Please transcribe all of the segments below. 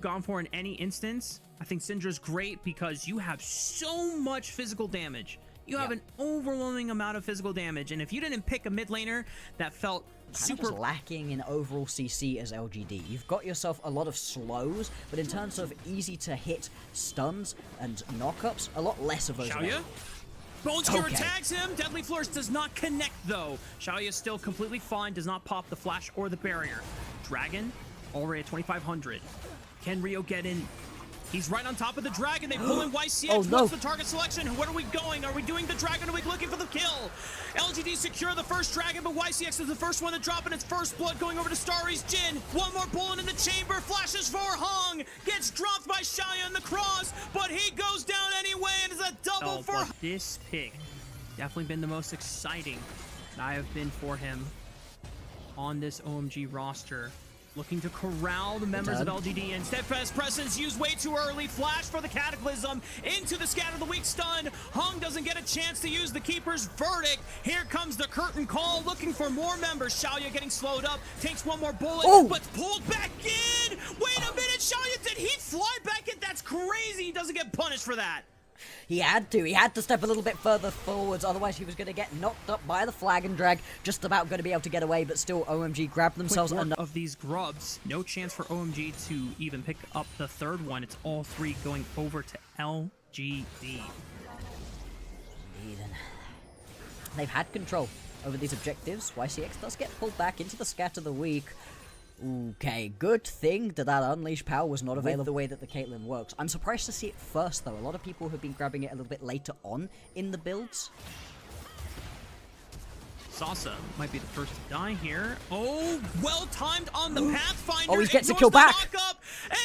gone for in any instance, I think Syndra's great because you have so much physical damage. You have an overwhelming amount of physical damage, and if you didn't pick a mid laner that felt super lacking in overall CC as LGD, you've got yourself a lot of slows, but in terms of easy to hit stuns and knockups, a lot less of those. Shaoye? Bone Skewer tags him. Deadly Flourish does not connect though. Shaoye is still completely fine, does not pop the flash or the barrier. Dragon already at 2,500. Can Rio get in? He's right on top of the dragon. They pull in YCX. What's the target selection? Where are we going? Are we doing the dragon? Are we looking for the kill? LGD secure the first dragon, but YCX is the first one to drop in its first blood, going over to Starry's Jin. One more bullet in the chamber. Flashes for Heng. Gets dropped by Shaoye on the cross, but he goes down anyway, and it's a double for... This pick definitely been the most exciting that I have been for him on this OMG roster. Looking to corral the members of LGD, and Steadfast Presence used way too early. Flash for the Cataclysm into the Scatter the Weak stun. Hung doesn't get a chance to use the Keeper's Verdict. Here comes the curtain call, looking for more members. Shaoye getting slowed up, takes one more bullet, but pulled back in. Wait a minute, Shaoye, did he fly back in? That's crazy. He doesn't get punished for that. He had to step a little bit further forwards, otherwise he was going to get knocked up by the flag and drag, just about going to be able to get away, but still OMG grabbed themselves enough of these grubs. No chance for OMG to even pick up the third one. It's all three going over to LGD. They've had control over these objectives. YCX does get pulled back into the Scatter the Weak. Okay, good thing that Unleash power was not available the way that the Caitlyn works. I'm surprised to see it first, though. A lot of people have been grabbing it a little bit later on in the builds. Sasa might be the first to die here. Oh, well-timed on the Pathfinder. Oh, he gets a kill back.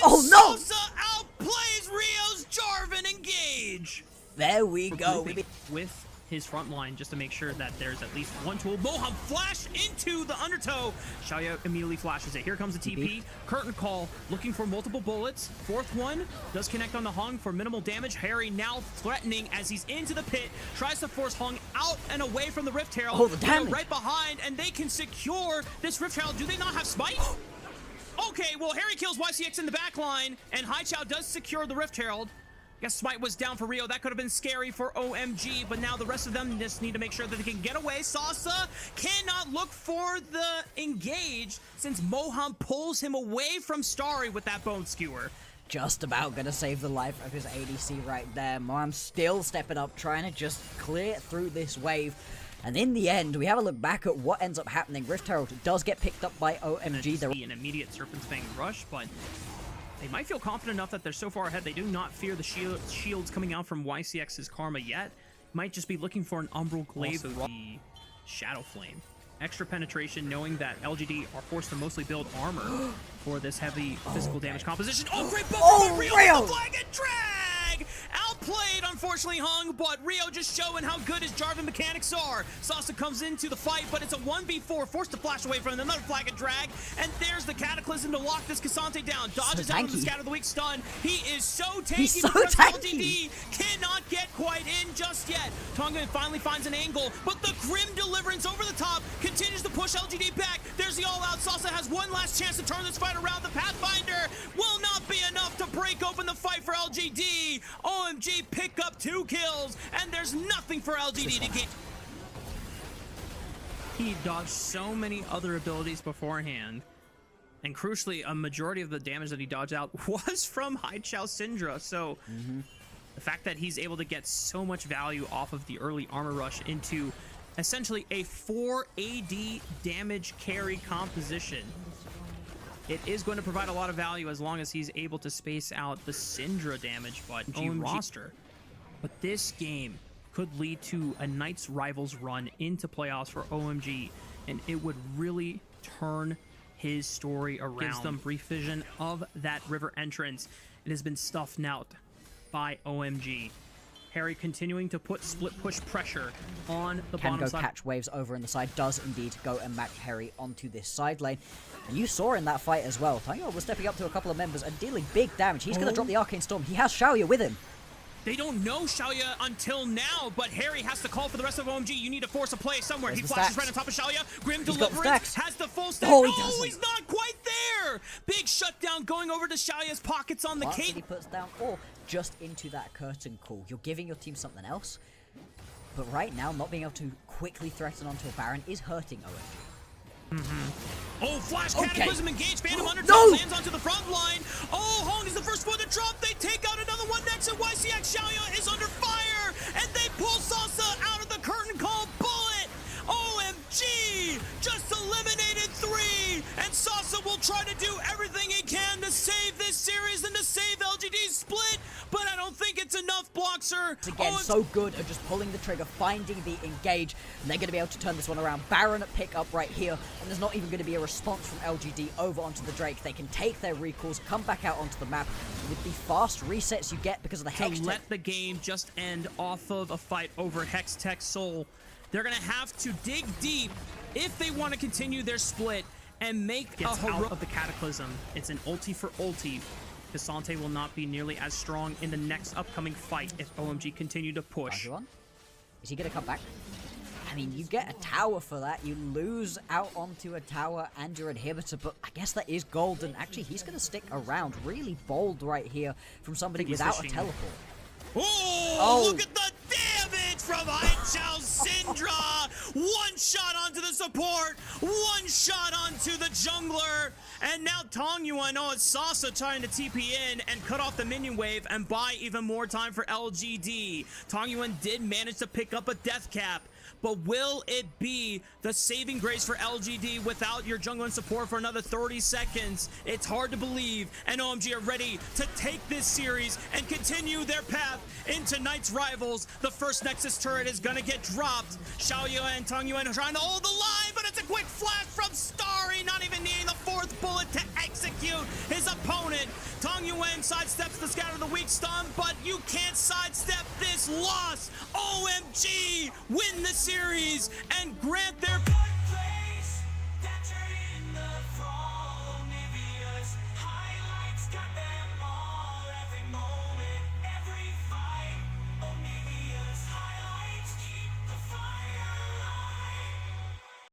Oh, no! Sasa outplays Rio's Jarvan engage. There we go. With his front line, just to make sure that there's at least one tool. Moham flash into the undertow. Shaoye immediately flashes it. Here comes the TP. Curtain call, looking for multiple bullets. Fourth one does connect on the Hung for minimal damage. Hery now threatening as he's into the pit. Tries to force Hung out and away from the Rift Herald. Oh, the damage. Right behind, and they can secure this Rift Herald. Do they not have Smite? Okay, well, Hery kills YCX in the back line, and haichao does secure the Rift Herald. Guess Smite was down for Rio. That could have been scary for OMG, but now the rest of them just need to make sure that they can get away. Sasa cannot look for the engage since Moham pulls him away from Starry with that Bone Skewer. Just about gonna save the life of his ADC right there. Moham still stepping up, trying to just clear through this wave. And in the end, we have a look back at what ends up happening. Rift Herald does get picked up by OMG. They're an immediate Serpent's Fang rush, but they might feel confident enough that they're so far ahead. They do not fear the shields coming out from YCX's Karma yet. Might just be looking for an Umbral Glaive, the Shadow Flame. Extra penetration, knowing that LGD are forced to mostly build armor for this heavy physical damage composition. Oh, great bump by Rio! The flag and drag! Outplayed, unfortunately, Hung, but Rio just showing how good his Jarvan mechanics are. Sasa comes into the fight, but it's a 1v4, forced to flash away from another flag and drag, and there's the Cataclysm to lock this Cassante down. Dodges out of the Scatter the Weak stun. He is so tanky. He's so tanky. LGD cannot get quite in just yet. Tangyuan finally finds an angle, but the Grim Deliverance over the top continues to push LGD back. There's the all-out. Sasa has one last chance to turn this fight around. The Pathfinder will not be enough to break open the fight for LGD. OMG pick up 2 kills, and there's nothing for LGD to get. He dodged so many other abilities beforehand, and crucially, a majority of the damage that he dodged out was from haichao Syndra. So the fact that he's able to get so much value off of the early armor rush into essentially a 4 AD damage carry composition, it is going to provide a lot of value as long as he's able to space out the Syndra damage, but OMG roster. But this game could lead to a Knights Rivals run into playoffs for OMG, and it would really turn his story around. Gives them brief vision of that river entrance. It has been stuffed out by OMG. Hery continuing to put split push pressure on the bottom side. Catch waves over in the side, does indeed go and match Hery onto this side lane. And you saw in that fight as well, Tangyuan was stepping up to a couple of members and dealing big damage. He's going to drop the Arcane Storm. He has Shaoye with him. They don't know Shaoye until now, but Hery has to call for the rest of OMG. You need to force a play somewhere. He flashes right on top of Shaoye. Grim Deliverance has the full stack. Oh, he's not quite there. here. Big shutdown going over to Shaoye's pockets on the Once Kate. he puts down, or just into that curtain call. You're giving your team something else. But right now, not being able to quickly threaten onto a Baron is hurting OMG. Oh, Flash Cataclysm engaged. Phantom Undertow No! lands onto the front line. Oh, Heng is the first one to drop. They take out another one next, and YCX Shaoye is under fire. And they pull Sasa out of the curtain call bullet. OMG! Just eliminated 3. And Sasa will try to do everything he can to save this series and to save LGD's split. But I don't think it's enough, Bloxer. Again, so good at just pulling the trigger, finding the engage, and they're going to be able to turn this one around. Baron at pick up right here, and there's not even going to be a response from LGD over onto the Drake. They can take their recalls, come back out onto the map with the fast resets you get because of the Hex To let the game just end off of a fight over Hex Tech Soul. They're going to have to dig deep if they want to continue their split and make a out of the Cataclysm. It's an ulti for ulti. Cassante will not be nearly as strong in the next upcoming fight if OMG continue to push. Tangyuan? Is he going to come back? I mean, you get a tower for that. You lose out onto a tower and your inhibitor, but I guess that is golden. Actually, he's going to stick around. Really bold right here from somebody without a teleport. Oh, look at the damage from haichao Syndra! One shot onto the support, one shot onto the jungler, and now Tangyuan, it's Sasa trying to TP in and cut off the minion wave and buy even more time for LGD. Tangyuan did manage to pick up a death cap, but will it be the saving grace for LGD without your jungler and support for another 30 seconds? It's hard to believe, and OMG are ready to take this series and continue their path into Night's Rivals. The first Nexus turret is gonna get dropped. Shaoye and Tangyuan are trying to hold the line, but it's a quick flash from Starry, not even needing the 4th bullet to execute his opponent. Tangyuan sidesteps the scatter the weak stun, but you can't sidestep this loss. OMG win the series and grant their